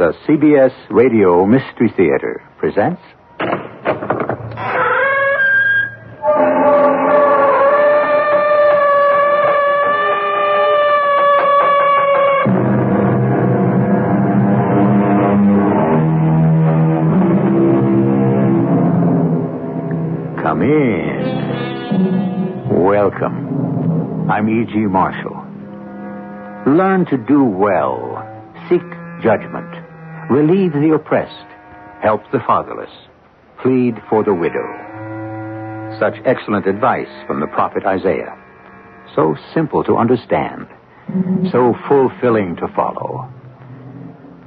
the CBS Radio Mystery Theater presents... Come in. Welcome. I'm E.G. Marshall. Learn to do well. Seek judgment. Relieve the oppressed. Help the fatherless. Plead for the widow. Such excellent advice from the prophet Isaiah. So simple to understand. So fulfilling to follow.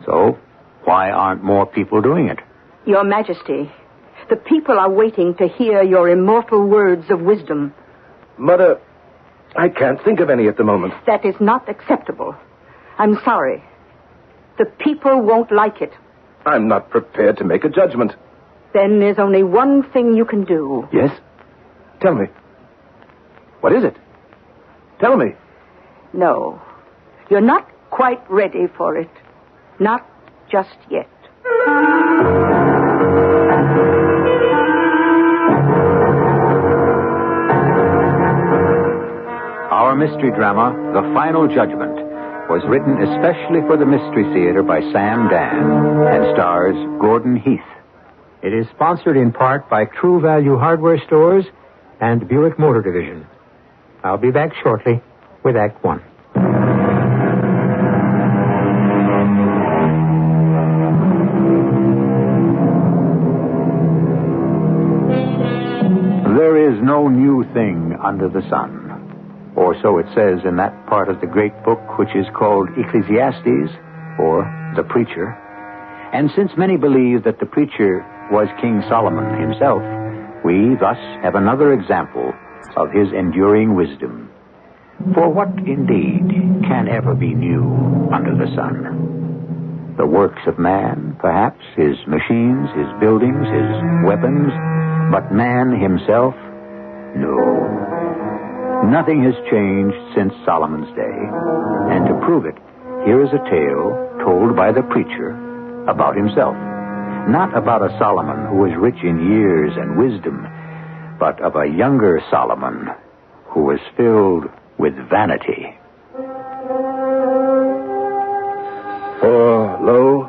So, why aren't more people doing it? Your Majesty, the people are waiting to hear your immortal words of wisdom. Mother, I can't think of any at the moment. That is not acceptable. I'm sorry. The people won't like it. I'm not prepared to make a judgment. Then there's only one thing you can do. Yes? Tell me. What is it? Tell me. No. You're not quite ready for it. Not just yet. Our mystery drama, The Final Judgment, was written especially for the Mystery Theater by Sam Dan and stars Gordon Heath. It is sponsored in part by True Value Hardware Stores and Buick Motor Division. I'll be back shortly with Act One. There is no new thing under the sun. Or so it says in that part of the great book which is called Ecclesiastes, or the Preacher. And since many believe that the Preacher was King Solomon himself, we thus have another example of his enduring wisdom. For what, indeed, can ever be new under the sun? The works of man, perhaps, his machines, his buildings, his weapons, but man himself? No. Nothing has changed since Solomon's day. And to prove it, here is a tale told by the preacher about himself. Not about a Solomon who was rich in years and wisdom, but of a younger Solomon who was filled with vanity. For, lo,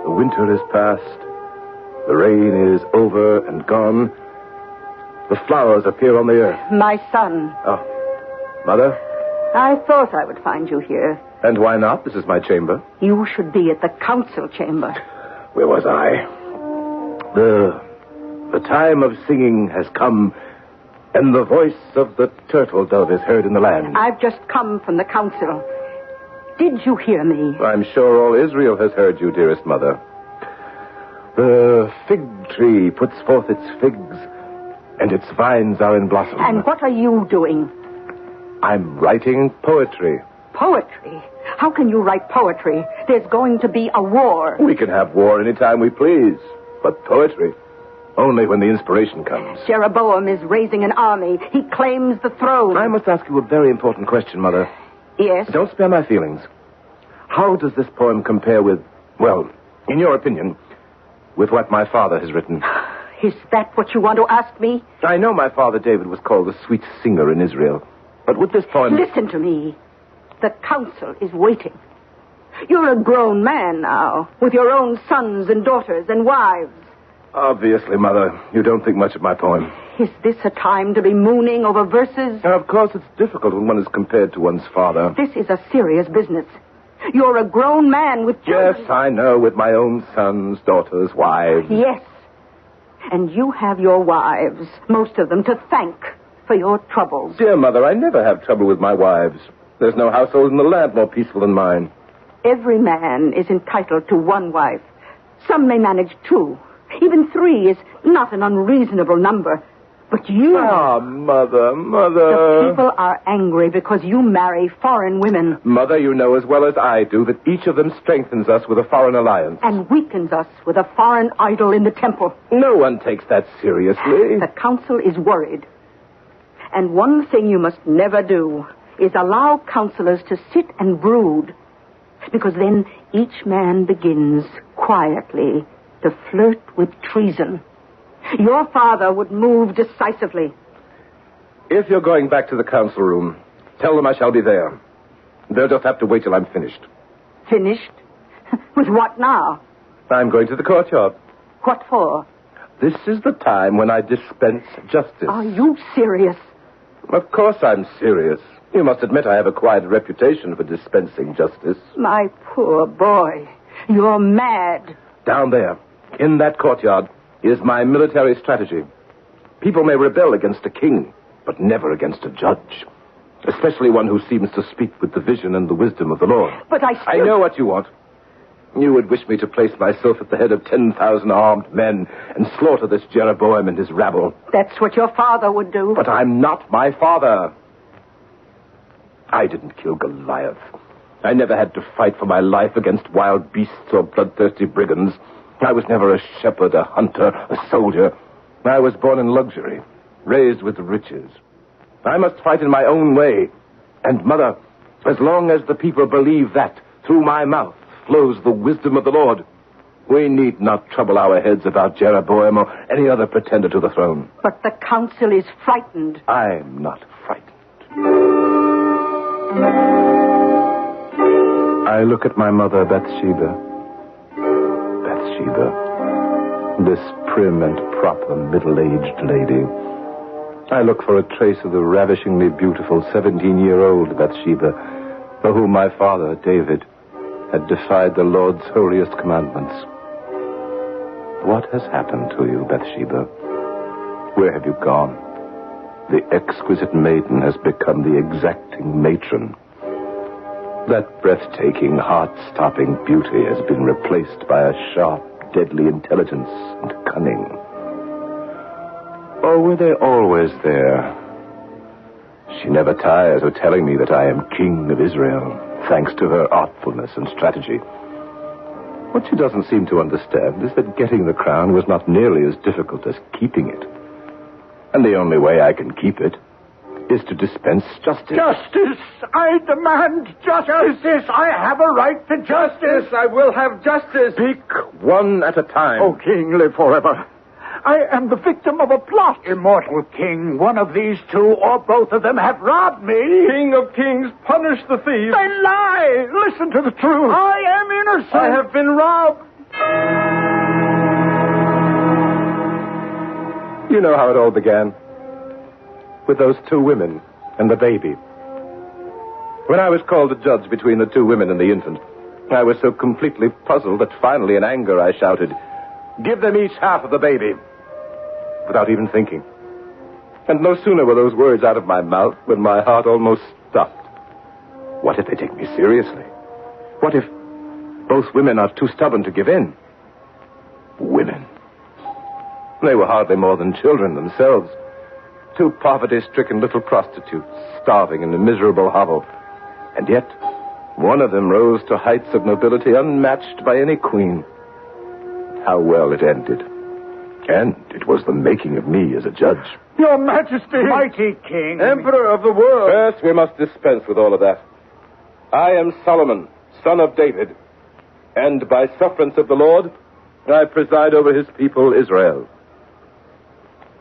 the winter is past, the rain is over and gone. The flowers appear on the earth. My son. Oh. Mother? I thought I would find you here. And why not? This is my chamber. You should be at the council chamber. Where was I? The time of singing has come, and the voice of the turtle dove is heard in the land. I've just come from the council. Did you hear me? I'm sure all Israel has heard you, dearest mother. The fig tree puts forth its figs, and its vines are in blossom. And what are you doing? I'm writing poetry. Poetry? How can you write poetry? There's going to be a war. We can have war any time we please. But poetry, only when the inspiration comes. Jeroboam is raising an army. He claims the throne. I must ask you a very important question, Mother. Yes? Don't spare my feelings. How does this poem compare with, well, in your opinion, with what my father has written? Is that what you want to ask me? I know my father David was called the sweet singer in Israel. But with this poem... Listen to me. The council is waiting. You're a grown man now, with your own sons and daughters and wives. Obviously, Mother, you don't think much of my poem. Is this a time to be mooning over verses? Now, of course, it's difficult when one is compared to one's father. This is a serious business. You're a grown man with children. Yes, I know, with my own sons, daughters, wives. Yes. And you have your wives, most of them, to thank for your troubles. Dear Mother, I never have trouble with my wives. There's no household in the land more peaceful than mine. Every man is entitled to one wife. Some may manage 2. Even 3 is not an unreasonable number. But you... Ah, Mother. The people are angry because you marry foreign women. Mother, you know as well as I do that each of them strengthens us with a foreign alliance. And weakens us with a foreign idol in the temple. No one takes that seriously. The council is worried. And one thing you must never do is allow counselors to sit and brood. Because then each man begins quietly to flirt with treason. Your father would move decisively. If you're going back to the council room, tell them I shall be there. They'll just have to wait till I'm finished. Finished? With what now? I'm going to the courtyard. What for? This is the time when I dispense justice. Are you serious? Of course I'm serious. You must admit I have acquired a reputation for dispensing justice. My poor boy. You're mad. Down there, in that courtyard, is my military strategy. People may rebel against a king, but never against a judge. Especially one who seems to speak with the vision and the wisdom of the Lord. But I know what you want. You would wish me to place myself at the head of 10,000 armed men and slaughter this Jeroboam and his rabble. That's what your father would do. But I'm not my father. I didn't kill Goliath. I never had to fight for my life against wild beasts or bloodthirsty brigands. I was never a shepherd, a hunter, a soldier. I was born in luxury, raised with riches. I must fight in my own way. And, Mother, as long as the people believe that through my mouth flows the wisdom of the Lord, we need not trouble our heads about Jeroboam or any other pretender to the throne. But the council is frightened. I'm not frightened. I look at my mother, Bathsheba. This prim and proper middle-aged lady. I look for a trace of the ravishingly beautiful 17-year-old Bathsheba, for whom my father, David, had defied the Lord's holiest commandments. What has happened to you, Bathsheba? Where have you gone? The exquisite maiden has become the exacting matron. That breathtaking, heart-stopping beauty has been replaced by a sharp, deadly intelligence and cunning. Or were they always there? She never tires of telling me that I am king of Israel, thanks to her artfulness and strategy. What she doesn't seem to understand is that getting the crown was not nearly as difficult as keeping it. And the only way I can keep it is to dispense justice. Justice! I demand justice! I have a right to justice! I will have justice! Speak one at a time. Oh, King, live forever. I am the victim of a plot. Immortal King, one of these two or both of them have robbed me. King of kings, punish the thief. They lie! Listen to the truth. I am innocent. I have been robbed. You know how it all began. With those two women and the baby. When I was called to judge between the two women and the infant, I was so completely puzzled that finally in anger I shouted, "Give them each half of the baby," without even thinking. And no sooner were those words out of my mouth when my heart almost stopped. What if they take me seriously? What if both women are too stubborn to give in? Women. They were hardly more than children themselves. Two poverty-stricken little prostitutes, starving in a miserable hovel. And yet, one of them rose to heights of nobility unmatched by any queen. How well it ended. And it was the making of me as a judge. Your Majesty! Mighty King! Emperor of the world! First, we must dispense with all of that. I am Solomon, son of David. And by sufferance of the Lord, I preside over his people, Israel.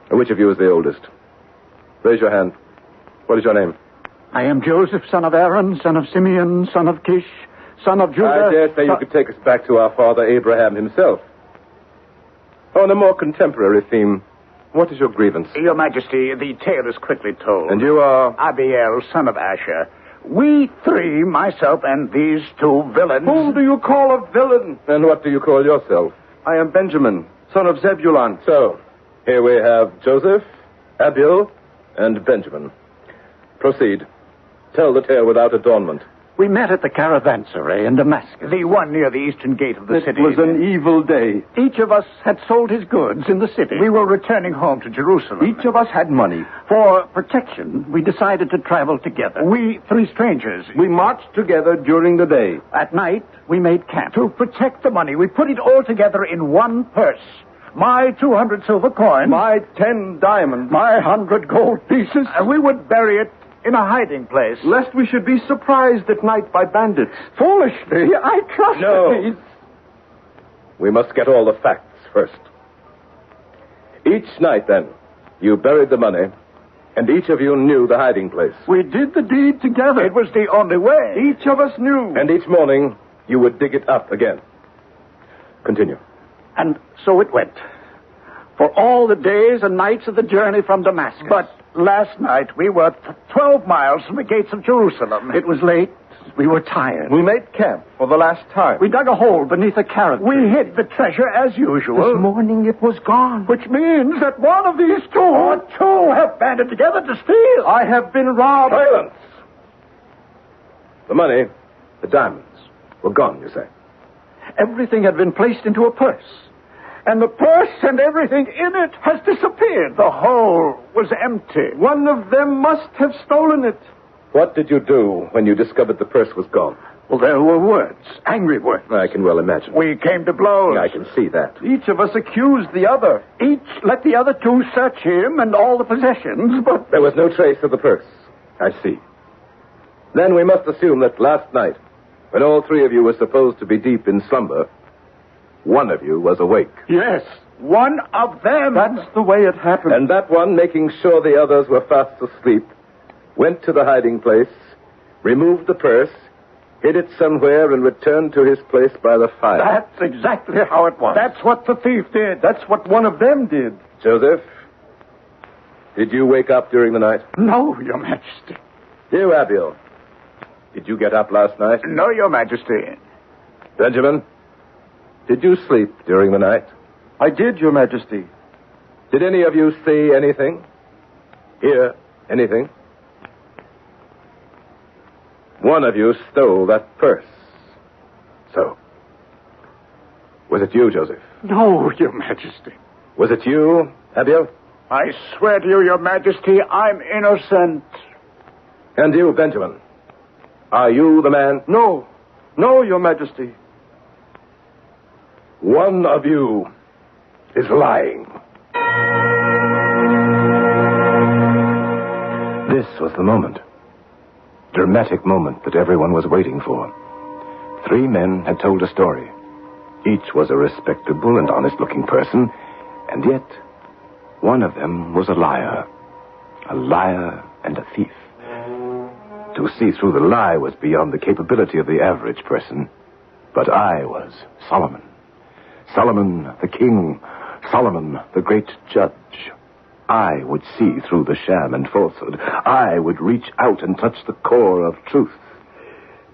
Which of you is the oldest? Raise your hand. What is your name? I am Joseph, son of Aaron, son of Simeon, son of Kish, son of Judah. I dare say you could take us back to our father Abraham himself. On a more contemporary theme, what is your grievance? Your Majesty, the tale is quickly told. And you are? Abiel, son of Asher. We three, myself and these two villains. Whom do you call a villain? And what do you call yourself? I am Benjamin, son of Zebulun. So, here we have Joseph, Abiel, and Benjamin. Proceed. Tell the tale without adornment. We met at the caravanserai in Damascus. The one near the eastern gate of the city. It was an evil day. Each of us had sold his goods in the city. We were returning home to Jerusalem. Each of us had money. For protection, we decided to travel together. We three strangers. We marched together during the day. At night, we made camp. To protect the money, we put it all together in one purse. My 200 silver coins. My 10 diamonds. My 100 gold pieces. And we would bury it in a hiding place. Lest we should be surprised at night by bandits. Foolishly, I trusted No. these. We must get all the facts first. Each night, then, you buried the money, and each of you knew the hiding place. We did the deed together. It was the only way. Each of us knew. And each morning, you would dig it up again. Continue. And so it went. For all the days and nights of the journey from Damascus. But last night we were 12 miles from the gates of Jerusalem. It was late. We were tired. We made camp for the last time. We dug a hole beneath a carrot tree. We hid the treasure as usual. This morning it was gone. Which means that one of these two or two have banded together to steal. I have been robbed. Silence! The money, the diamonds, were gone, you say. Everything had been placed into a purse. And the purse and everything in it has disappeared. The hole was empty. One of them must have stolen it. What did you do when you discovered the purse was gone? Well, there were words, angry words. I can well imagine. We came to blows. I can see that. Each of us accused the other. Each let the other two search him and all the possessions, but... There was no trace of the purse. I see. Then we must assume that last night, when all three of you were supposed to be deep in slumber, one of you was awake. Yes, one of them. That's the way it happened. And that one, making sure the others were fast asleep, went to the hiding place, removed the purse, hid it somewhere, and returned to his place by the fire. That's exactly how it was. That's what the thief did. That's what one of them did. Joseph, did you wake up during the night? No, Your Majesty. You, Abiel, did you get up last night? No, Your Majesty. Benjamin, did you sleep during the night? I did, Your Majesty. Did any of you see anything? Hear anything? One of you stole that purse. So, was it you, Joseph? No, Your Majesty. Was it you, Abiel? I swear to you, Your Majesty, I'm innocent. And you, Benjamin? Are you the man? No. No, Your Majesty. One of you is lying. This was the moment. Dramatic moment that everyone was waiting for. Three men had told a story. Each was a respectable and honest-looking person, and yet one of them was a liar and a thief. To see through the lie was beyond the capability of the average person, but I was Solomon. Solomon the king, Solomon the great judge. I would see through the sham and falsehood. I would reach out and touch the core of truth,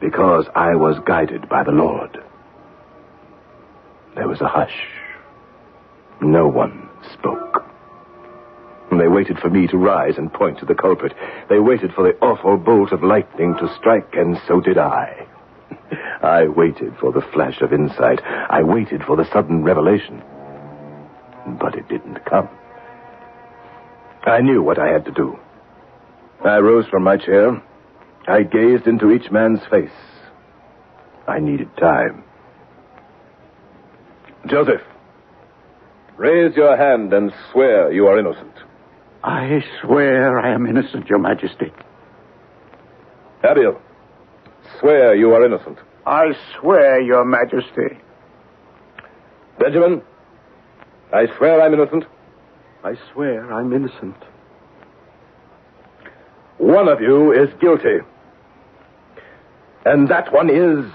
because I was guided by the Lord. There was a hush. No one spoke. They waited for me to rise and point to the culprit. They waited for the awful bolt of lightning to strike, and so did I. I waited for the flash of insight. I waited for the sudden revelation. But it didn't come. I knew what I had to do. I rose from my chair. I gazed into each man's face. I needed time. Joseph, raise your hand and swear you are innocent. I swear I am innocent, Your Majesty. Abiel, swear you are innocent. I swear, Your Majesty. Benjamin, I swear I'm innocent. I swear I'm innocent. One of you is guilty. And that one is...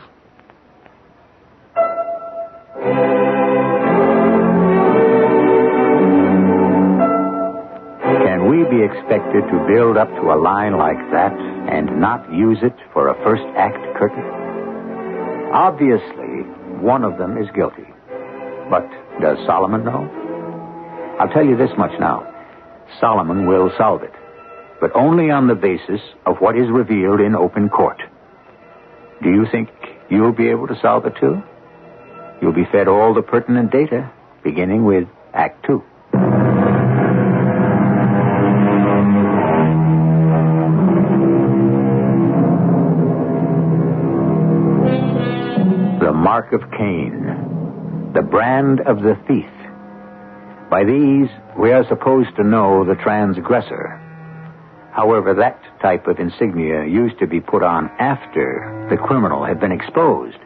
Can we be expected to build up to a line like that and not use it for a first act curtain? Obviously, one of them is guilty. But does Solomon know? I'll tell you this much now. Solomon will solve it, but only on the basis of what is revealed in open court. Do you think you'll be able to solve it too? You'll be fed all the pertinent data, beginning with Act 2. The mark of Cain, the brand of the thief. By these, we are supposed to know the transgressor. However, that type of insignia used to be put on after the criminal had been exposed.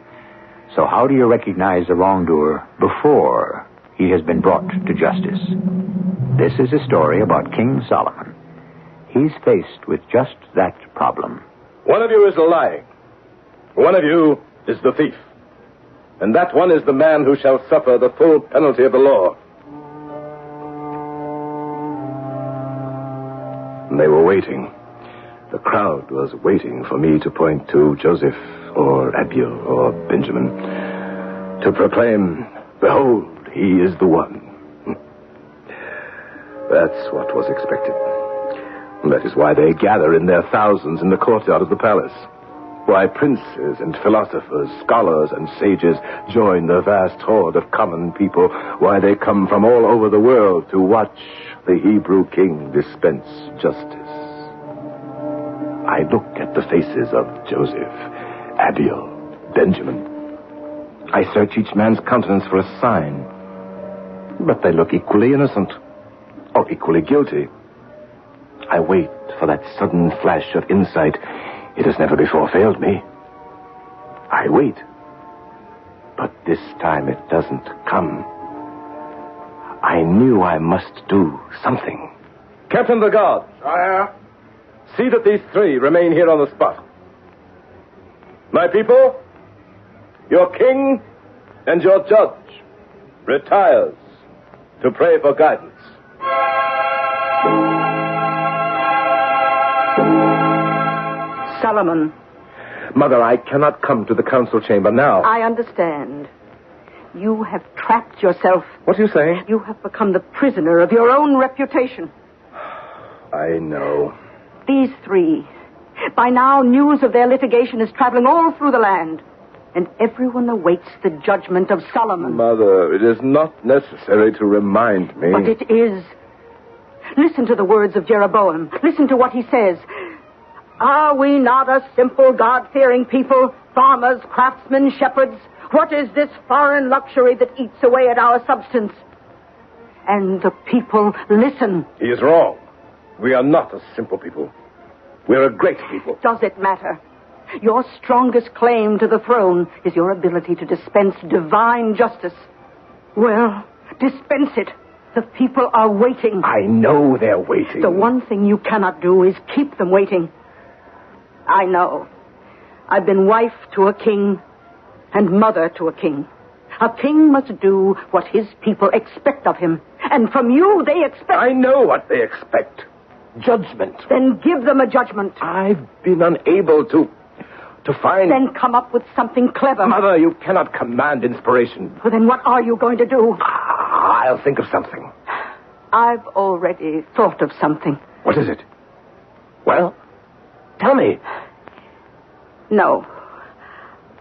So how do you recognize the wrongdoer before he has been brought to justice? This is a story about King Solomon. He's faced with just that problem. One of you is lying. One of you is the thief. And that one is the man who shall suffer the full penalty of the law. They were waiting. The crowd was waiting for me to point to Joseph or Abiel or Benjamin, to proclaim, "Behold, he is the one." That's what was expected. That is why they gather in their thousands in the courtyard of the palace. Why princes and philosophers, scholars and sages join the vast horde of common people. Why they come from all over the world to watch the Hebrew king dispense justice. I look at the faces of Joseph, Abiel, Benjamin. I search each man's countenance for a sign. But they look equally innocent or equally guilty. I wait for that sudden flash of insight. It has never before failed me. I wait. But this time it doesn't come. I knew I must do something. Captain of the guard. Sire? See that these three remain here on the spot. My people, your king and your judge retires to pray for guidance. Solomon. Mother, I cannot come to the council chamber now. I understand. You have trapped yourself. What are you saying? You have become the prisoner of your own reputation. I know. These three. By now, news of their litigation is traveling all through the land. And everyone awaits the judgment of Solomon. Mother, it is not necessary to remind me. But it is. Listen to the words of Jeroboam. Listen to what he says. Are we not a simple, God-fearing people? Farmers, craftsmen, shepherds? What is this foreign luxury that eats away at our substance? And the people listen. He is wrong. We are not a simple people. We're a great people. Does it matter? Your strongest claim to the throne is your ability to dispense divine justice. Well, dispense it. The people are waiting. I know they're waiting. The one thing you cannot do is keep them waiting. I know. I've been wife to a king and mother to a king. A king must do what his people expect of him. And from you, they expect... I know what they expect. Judgment. Then give them a judgment. I've been unable to find... Then come up with something clever. Mother, you cannot command inspiration. Well, then what are you going to do? I'll think of something. I've already thought of something. What is it? Well, tell me. No.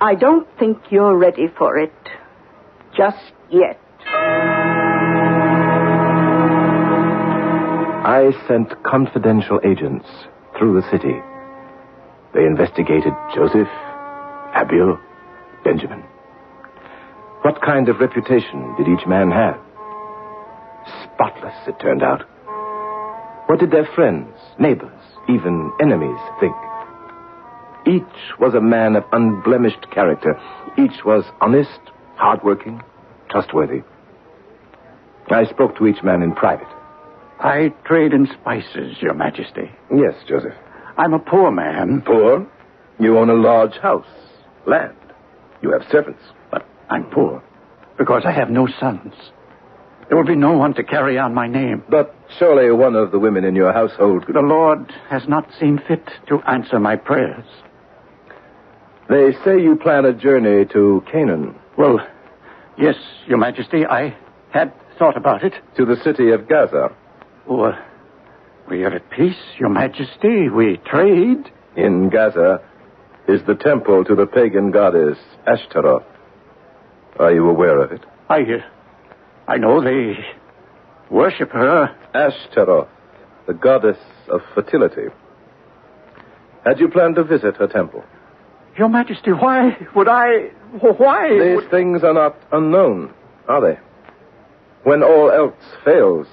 I don't think you're ready for it. Just yet. I sent confidential agents through the city. They investigated Joseph, Abiel, Benjamin. What kind of reputation did each man have? Spotless, it turned out. What did their friends, neighbors, even enemies think? Each was a man of unblemished character. Each was honest, hardworking, trustworthy. I spoke to each man in private. I trade in spices, Your Majesty. Yes, Joseph. I'm a poor man. Poor? You own a large house, land. You have servants. But I'm poor because I have no sons. There will be no one to carry on my name. But surely one of the women in your household... The Lord has not seen fit to answer my prayers. They say you plan a journey to Canaan. Well, yes, Your Majesty, I had thought about it. To the city of Gaza. Oh, we are at peace, Your Majesty. We trade. In Gaza is the temple to the pagan goddess Ashtaroth. Are you aware of it? I know they worship her. Ashtaroth, the goddess of fertility. Had you planned to visit her temple? Your Majesty, why would I... Why? These things are not unknown, are they? When all else fails,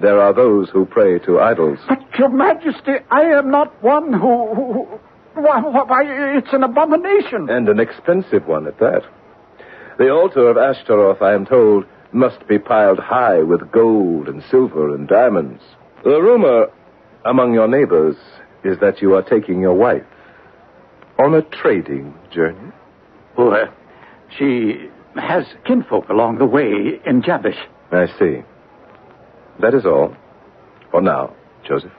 There are those who pray to idols. But, Your Majesty, I am not one who... Why, it's an abomination. And an expensive one at that. The altar of Ashtaroth, I am told, must be piled high with gold and silver and diamonds. The rumor among your neighbors is that you are taking your wife on a trading journey. Oh, she has kinfolk along the way in Jabesh. I see. That is all. For now, Joseph.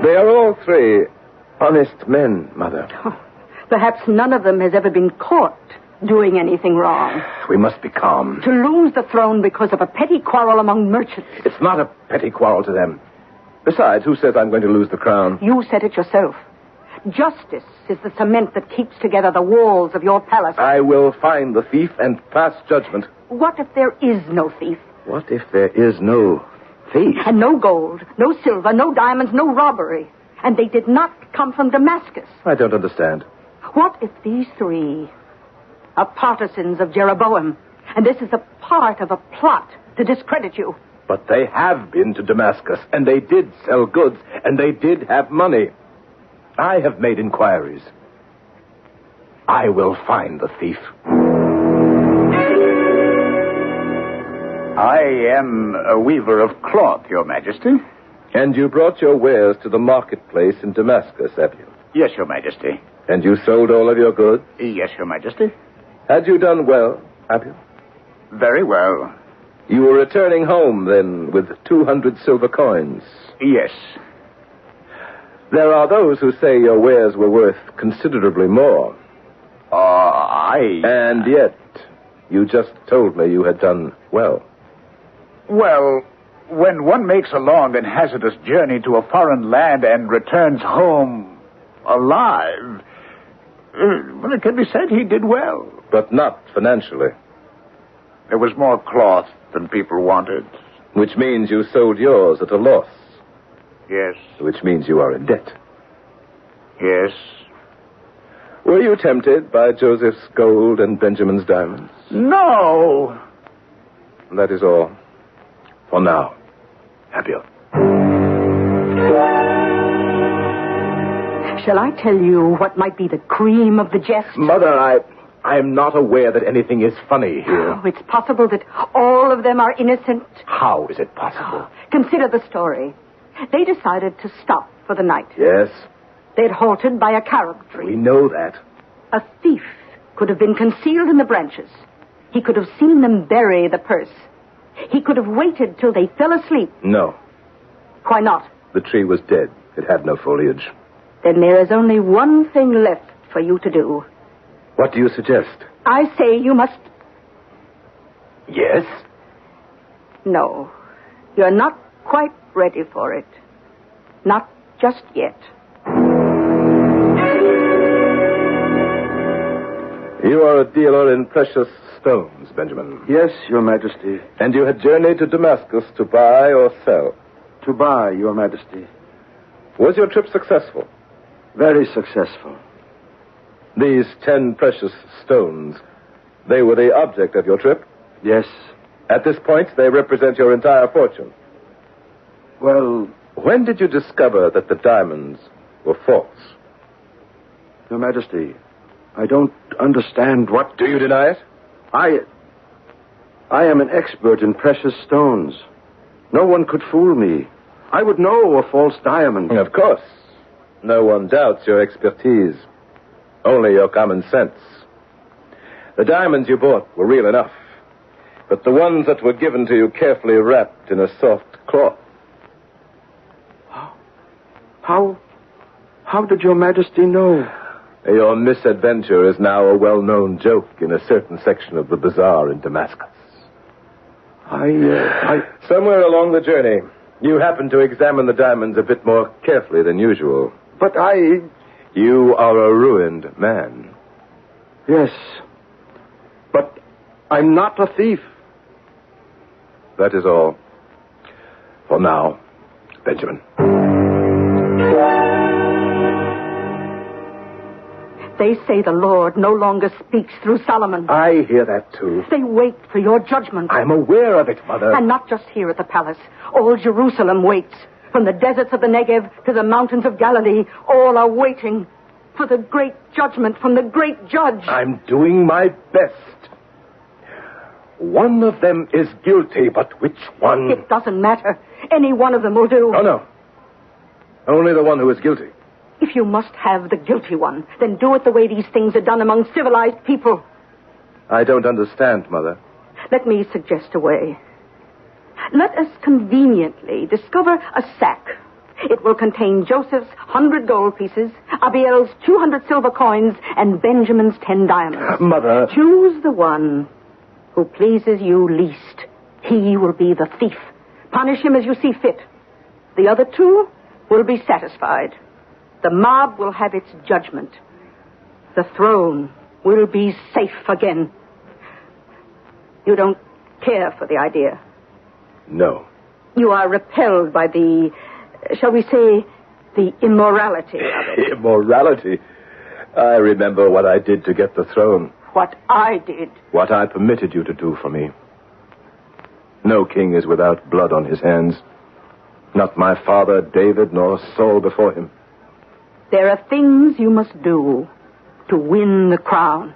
They are all three honest men, Mother. Oh, perhaps none of them has ever been caught doing anything wrong. We must be calm. To lose the throne because of a petty quarrel among merchants. It's not a petty quarrel to them. Besides, who says I'm going to lose the crown? You said it yourself. Justice is the cement that keeps together the walls of your palace. I will find the thief and pass judgment. What if there is no thief? What if there is no thief? And no gold, no silver, no diamonds, no robbery. And they did not come from Damascus. I don't understand. What if these three are partisans of Jeroboam, and this is a part of a plot to discredit you? But they have been to Damascus, and they did sell goods, and they did have money. I have made inquiries. I will find the thief. I am a weaver of cloth, Your Majesty. And you brought your wares to the marketplace in Damascus, have you? Yes, Your Majesty. And you sold all of your goods? Yes, Your Majesty. Had you done well, have you? Very well. You were returning home, then, with 200 silver coins? Yes. There are those who say your wares were worth considerably more. And yet, you just told me you had done well. Well, when one makes a long and hazardous journey to a foreign land and returns home alive, well, it can be said he did well. But not financially. There was more cloth than people wanted. Which means you sold yours at a loss. Yes. Which means you are in debt. Yes. Were you tempted by Joseph's gold and Benjamin's diamonds? No. That is all. For now. Abiel. Shall I tell you what might be the cream of the jest? Mother, I am not aware that anything is funny here. Oh, it's possible that all of them are innocent. How is it possible? Consider the story. They decided to stop for the night. Yes. They'd halted by a carob tree. We know that. A thief could have been concealed in the branches. He could have seen them bury the purse. He could have waited till they fell asleep. No. Why not? The tree was dead. It had no foliage. Then there is only one thing left for you to do. What do you suggest? I say you must... Yes? No. You're not quite ready for it. Not just yet. You are a dealer in precious stones, Benjamin. Yes, Your Majesty. And you had journeyed to Damascus to buy or sell? To buy, Your Majesty. Was your trip successful? Very successful. These 10 precious stones, they were the object of your trip? Yes. At this point, they represent your entire fortune. Well, when did you discover that the diamonds were false? Your Majesty, I don't understand what... Do you deny it? I am an expert in precious stones. No one could fool me. I would know a false diamond. Of course. No one doubts your expertise. Only your common sense. The diamonds you bought were real enough. But the ones that were given to you carefully wrapped in a soft cloth. How did Your Majesty know? Your misadventure is now a well-known joke in a certain section of the bazaar in Damascus. Somewhere along the journey, you happened to examine the diamonds a bit more carefully than usual. But You are a ruined man. Yes. But I'm not a thief. That is all. For now, Benjamin. They say the Lord no longer speaks through Solomon. I hear that, too. They wait for your judgment. I'm aware of it, Mother. And not just here at the palace. All Jerusalem waits. From the deserts of the Negev to the mountains of Galilee, all are waiting for the great judgment from the great judge. I'm doing my best. One of them is guilty, but which one? It doesn't matter. Any one of them will do. Oh, no. Only the one who is guilty. If you must have the guilty one, then do it the way these things are done among civilized people. I don't understand, Mother. Let me suggest a way. Let us conveniently discover a sack. It will contain Joseph's 100 gold pieces, Abiel's 200 silver coins, and Benjamin's 10 diamonds. Mother. Choose the one who pleases you least. He will be the thief. Punish him as you see fit. The other two will be satisfied. The mob will have its judgment. The throne will be safe again. You don't care for the idea? No. You are repelled by the, shall we say, the immorality of it. Immorality? I remember what I did to get the throne. What I did. What I permitted you to do for me. No king is without blood on his hands. Not my father, David, nor Saul before him. There are things you must do to win the crown.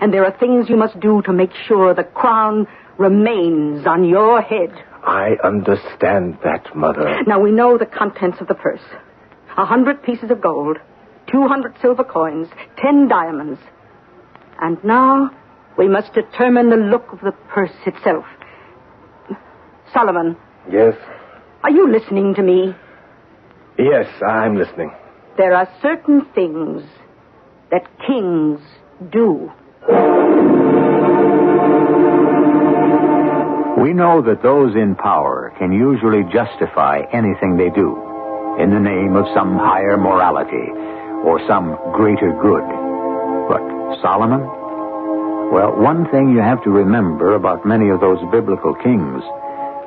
And there are things you must do to make sure the crown remains on your head. I understand that, Mother. Now, we know the contents of the purse. 100 pieces of gold, 200 silver coins, 10 diamonds. And now we must determine the look of the purse itself. Solomon. Yes? Are you listening to me? Yes, I'm listening. There are certain things that kings do. We know that those in power can usually justify anything they do in the name of some higher morality or some greater good. But Solomon? Well, one thing you have to remember about many of those biblical kings,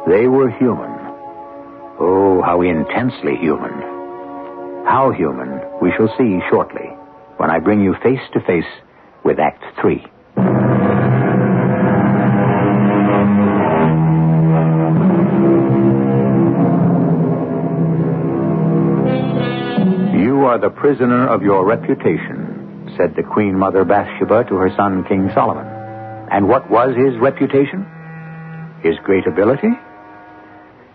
they were human. Oh, how intensely human. How human we shall see shortly when I bring you face to face with Act 3. You are the prisoner of your reputation, said the Queen Mother Bathsheba to her son King Solomon. And what was his reputation? His great ability?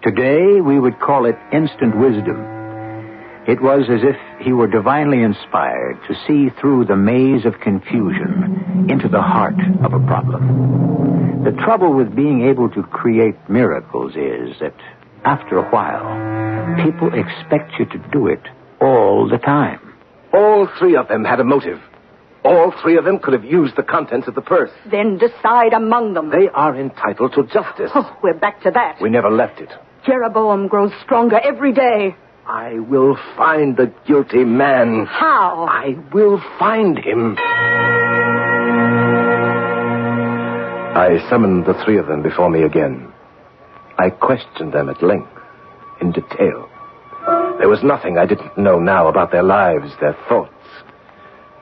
Today we would call it instant wisdom. It was as if he were divinely inspired to see through the maze of confusion into the heart of a problem. The trouble with being able to create miracles is that after a while, people expect you to do it all the time. All three of them had a motive. All three of them could have used the contents of the purse. Then decide among them. They are entitled to justice. Oh, we're back to that. We never left it. Jeroboam grows stronger every day. I will find the guilty man. How? I will find him. I summoned the three of them before me again. I questioned them at length, in detail. There was nothing I didn't know now about their lives, their thoughts.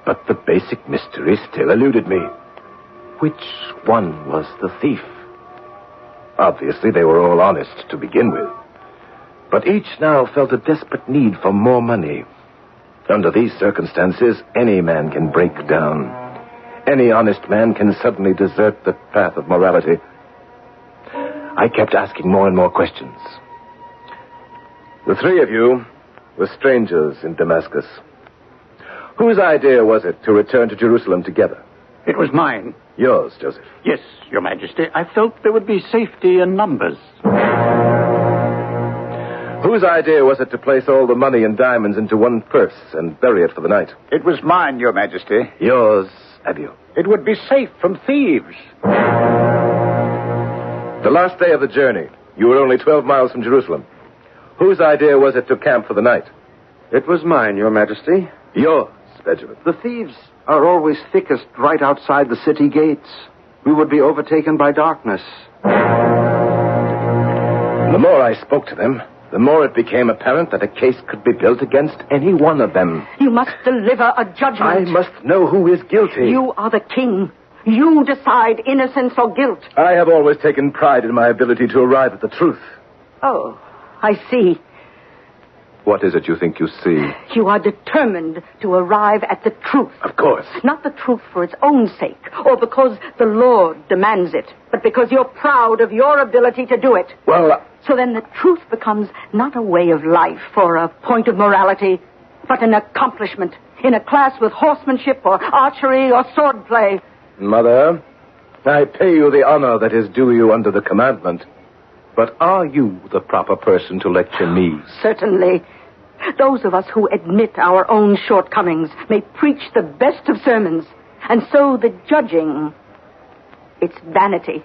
But the basic mystery still eluded me. Which one was the thief? Obviously, they were all honest to begin with. But each now felt a desperate need for more money. Under these circumstances, any man can break down. Any honest man can suddenly desert the path of morality. I kept asking more and more questions. The three of you were strangers in Damascus. Whose idea was it to return to Jerusalem together? It was mine. Yours, Joseph. Yes, Your Majesty. I felt there would be safety in numbers. Whose idea was it to place all the money and diamonds into one purse and bury it for the night? It was mine, Your Majesty. Yours, Abiel. It would be safe from thieves. The last day of the journey, you were only 12 miles from Jerusalem. Whose idea was it to camp for the night? It was mine, Your Majesty. Yours, Benjamin. The thieves are always thickest right outside the city gates. We would be overtaken by darkness. The more I spoke to them, the more it became apparent that a case could be built against any one of them. You must deliver a judgment. I must know who is guilty. You are the king. You decide innocence or guilt. I have always taken pride in my ability to arrive at the truth. Oh, I see. What is it you think you see? You are determined to arrive at the truth. Of course. Not the truth for its own sake, or because the Lord demands it, but because you're proud of your ability to do it. Well... So then the truth becomes not a way of life or a point of morality, but an accomplishment in a class with horsemanship or archery or swordplay. Mother, I pay you the honor that is due you under the commandment. But are you the proper person to lecture me? Certainly. Those of us who admit our own shortcomings may preach the best of sermons. And so the judging, it's vanity.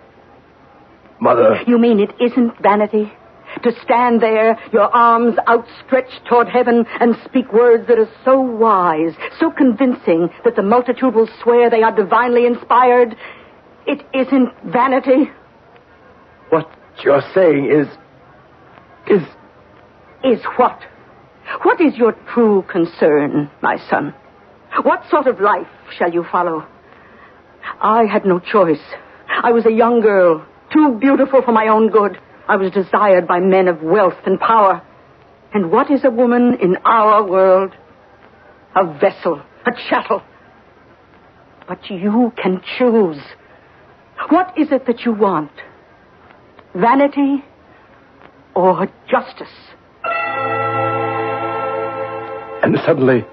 Mother... You mean it isn't vanity? To stand there, your arms outstretched toward heaven, and speak words that are so wise, so convincing, that the multitude will swear they are divinely inspired? It isn't vanity? What you're saying is... Is what? What is your true concern, my son? What sort of life shall you follow? I had no choice. I was a young girl, too beautiful for my own good. I was desired by men of wealth and power. And what is a woman in our world? A vessel, a chattel. But you can choose. What is it that you want? Vanity or justice? And suddenly,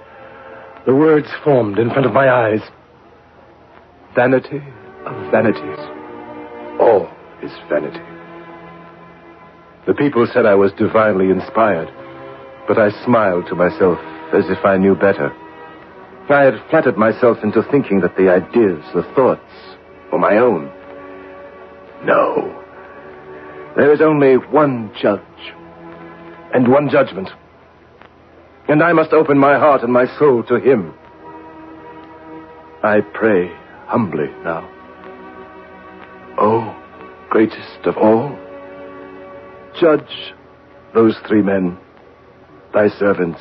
the words formed in front of my eyes. Vanity of vanities. All is vanity. The people said I was divinely inspired, but I smiled to myself as if I knew better. I had flattered myself into thinking that the ideas, the thoughts, were my own. No. There is only one judge and one judgment. And I must open my heart and my soul to him. I pray humbly now. Oh, greatest of all, judge those three men, thy servants.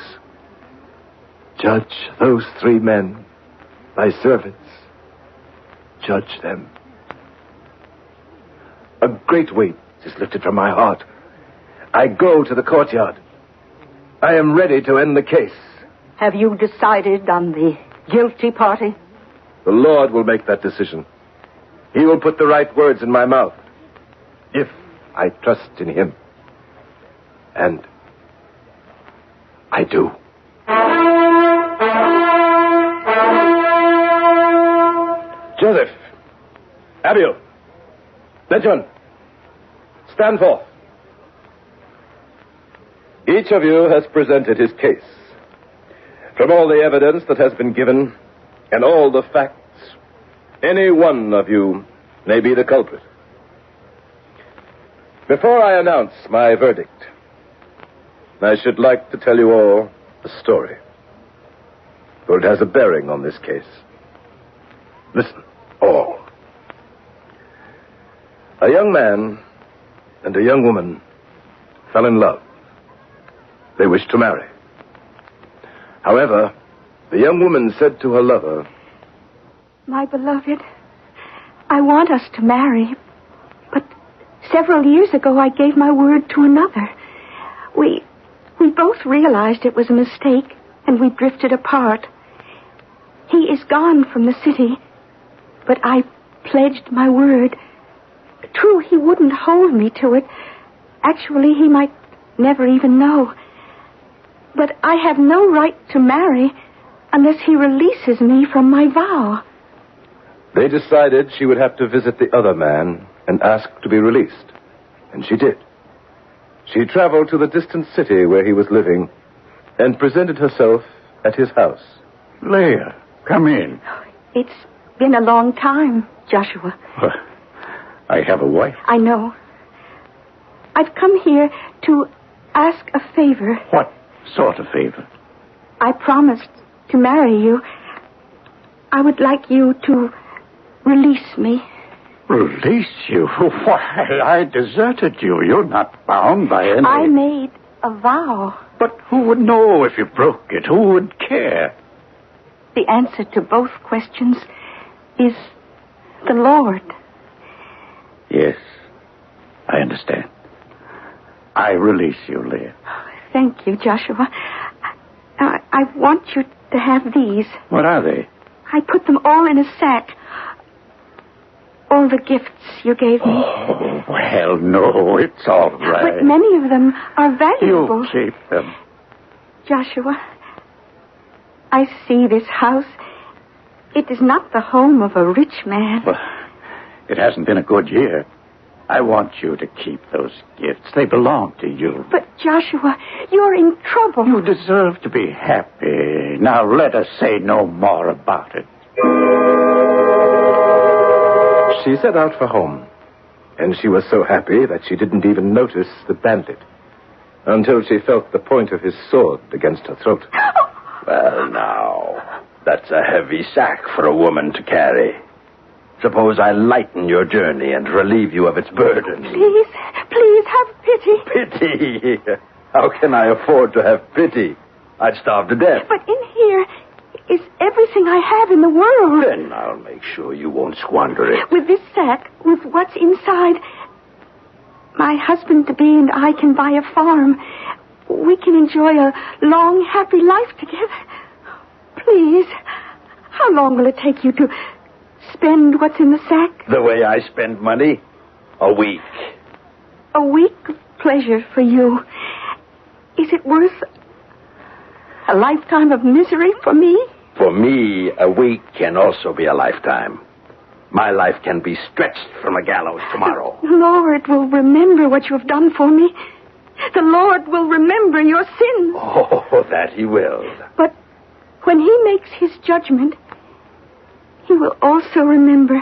Judge those three men, thy servants. Judge them. A great weight is lifted from my heart. I go to the courtyard. I am ready to end the case. Have you decided on the guilty party? The Lord will make that decision. He will put the right words in my mouth, if I trust in him. And I do. Joseph, Abiel, Benjamin, stand forth. Each of you has presented his case. From all the evidence that has been given and all the facts, any one of you may be the culprit. Before I announce my verdict, I should like to tell you all a story, for it has a bearing on this case. Listen, all. A young man and a young woman fell in love. They wished to marry. However, the young woman said to her lover, "My beloved, I want us to marry, but several years ago I gave my word to another. We both realized it was a mistake, and we drifted apart. He is gone from the city, but I pledged my word. True, he wouldn't hold me to it. Actually, he might never even know. But I have no right to marry unless he releases me from my vow." They decided she would have to visit the other man and ask to be released. And she did. She traveled to the distant city where he was living and presented herself at his house. Leah, come in. It's been a long time, Joshua. I have a wife. I know. I've come here to ask a favor. What sort of favor? I promised to marry you. I would like you to release me. Release you? Why, I deserted you. You're not bound by any... I made A vow. But who would know if you broke it? Who would care? The answer to both questions is the Lord. Yes, I understand. I release you, Leah. Thank you, Joshua. I want you to have these. What are they? I put them all in a sack. All the gifts you gave me. Oh, well, no, it's all right. But many of them are valuable. You keep them. Joshua, I see this house. It is not the home of a rich man. Well, it hasn't been a good year. I want you to keep those gifts. They belong to you. But, Joshua, you're in trouble. You deserve to be happy. Now, let us say no more about it. She set out for home, and she was so happy that she didn't even notice the bandit until she felt the point of his sword against her throat. Well, now, that's a heavy sack for a woman to carry. Suppose I lighten your journey and relieve you of its burden. Please, have pity. Pity? How can I afford to have pity? I'd starve to death. But in here is everything I have in the world. Then I'll make sure you won't squander it. With this sack, with what's inside, my husband-to-be and I can buy a farm. We can enjoy a long, happy life together. Please, how long will it take you to spend what's in the sack? The way I spend money? A week. A week of pleasure for you. Is it worth a lifetime of misery for me? For me, a week can also be a lifetime. My life can be stretched from a gallows tomorrow. The Lord will remember what you have done for me. The Lord will remember your sins. Oh, that he will. But when he makes his judgment, he will also remember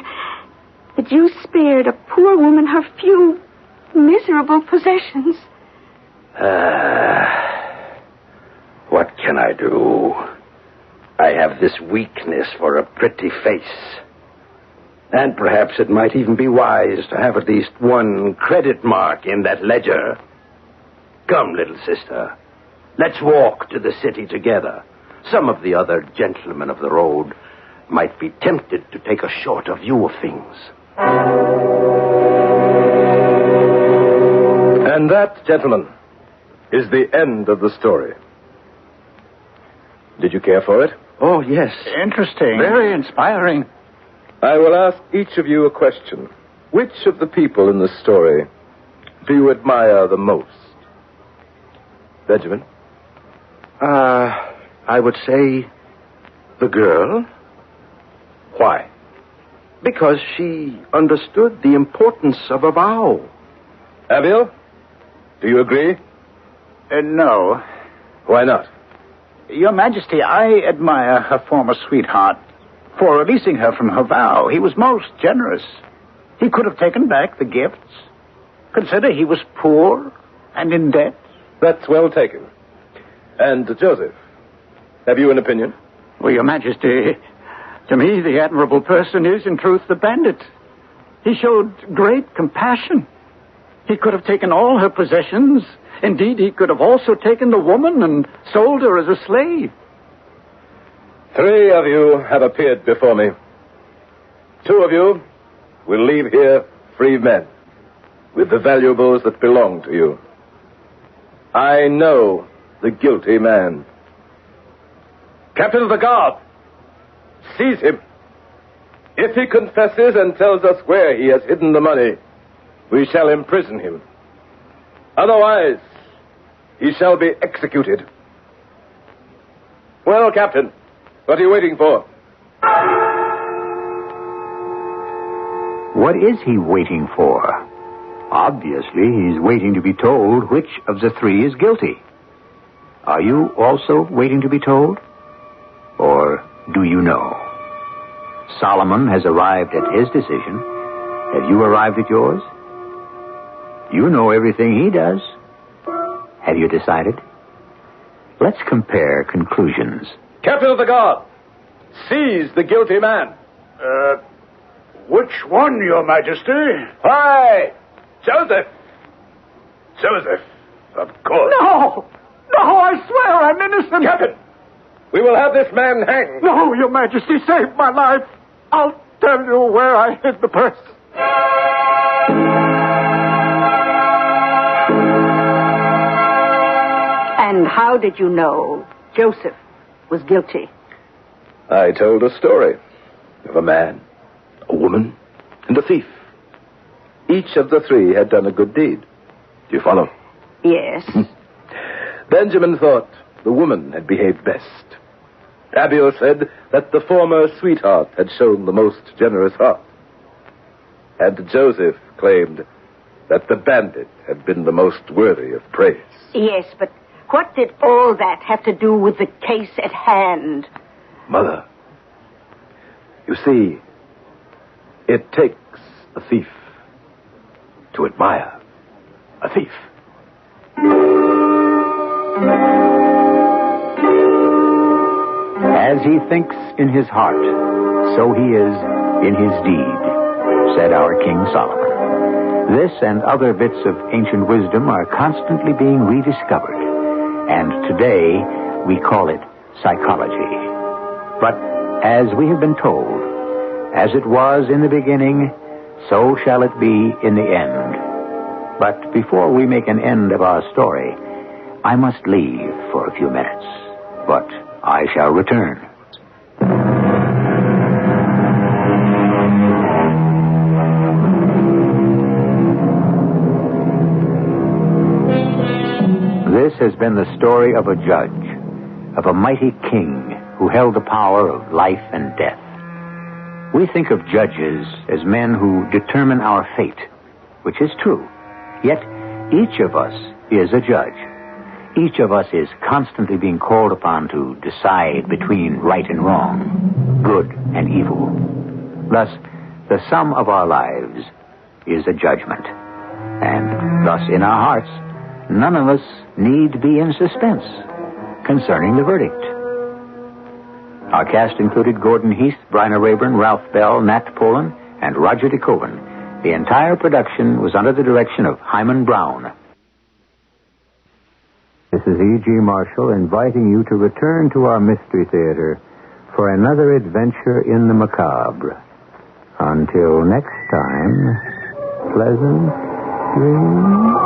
that you spared a poor woman her few miserable possessions. What can I do? I have this weakness for a pretty face. And perhaps it might even be wise to have at least one credit mark in that ledger. Come, little sister. Let's walk to the city together. Some of the other gentlemen of the road might be tempted to take a shorter view of things. And that, gentlemen, is the end of the story. Did you care for it? Oh, yes. Interesting. Very inspiring. I will ask each of you a question. Which of the people in the story do you admire the most? Benjamin? I would say the girl. Why? Because she understood the importance of a vow. Abiel? Do you agree? No. Why not? Your Majesty, I admire her former sweetheart for releasing her from her vow. He was most generous. He could have taken back the gifts. Consider he was poor and in debt. That's well taken. And Joseph, have you an opinion? Well, Your Majesty, to me, the admirable person is, in truth, the bandit. He showed great compassion. He could have taken all her possessions. Indeed, he could have also taken the woman and sold her as a slave. 3 of you have appeared before me. 2 of you will leave here free men with the valuables that belong to you. I know the guilty man. Captain of the guard, seize him. If he confesses and tells us where he has hidden the money, we shall imprison him. Otherwise, he shall be executed. Well, Captain, what are you waiting for? What is he waiting for? Obviously, he's waiting to be told which of the 3 is guilty. Are you also waiting to be told? Or do you know? Solomon has arrived at his decision. Have you arrived at yours? You know everything he does. Have you decided? Let's compare conclusions. Captain of the guard, seize the guilty man. Which one, Your Majesty? Why, Joseph. Joseph, Of course. No! No, I swear I'm innocent. Captain, we will have this man hanged. No, Your Majesty, save my life. I'll tell you where I hid the purse. And how did you know Joseph was guilty? I told a story of a man, a woman, and a thief. Each of the three had done a good deed. Do you follow? Yes. Benjamin thought the woman had behaved best. Abiel said that the former sweetheart had shown the most generous heart. And Joseph claimed that the bandit had been the most worthy of praise. Yes, but what did all that have to do with the case at hand? Mother, you see, it takes a thief to admire a thief. As he thinks in his heart, so he is in his deed, said our King Solomon. This and other bits of ancient wisdom are constantly being rediscovered, and today we call it psychology. But as we have been told, as it was in the beginning, so shall it be in the end. But before we make an end of our story, I must leave for a few minutes. But I shall return. This has been the story of a judge, of a mighty king who held the power of life and death. We think of judges as men who determine our fate, which is true. Yet each of us is a judge. Each of us is constantly being called upon to decide between right and wrong, good and evil. Thus, the sum of our lives is a judgment. And thus, in our hearts, none of us need be in suspense concerning the verdict. Our cast included Gordon Heath, Bryna Rayburn, Ralph Bell, Nat Polan, and Roger DeKoven. The entire production was under the direction of Hyman Brown. This is E.G. Marshall inviting you to return to our Mystery Theater for another adventure in the macabre. Until next time, pleasant dreams.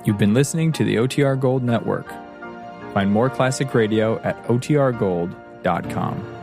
You've been listening to the OTR Gold Network. Find more classic radio at otrgold.com.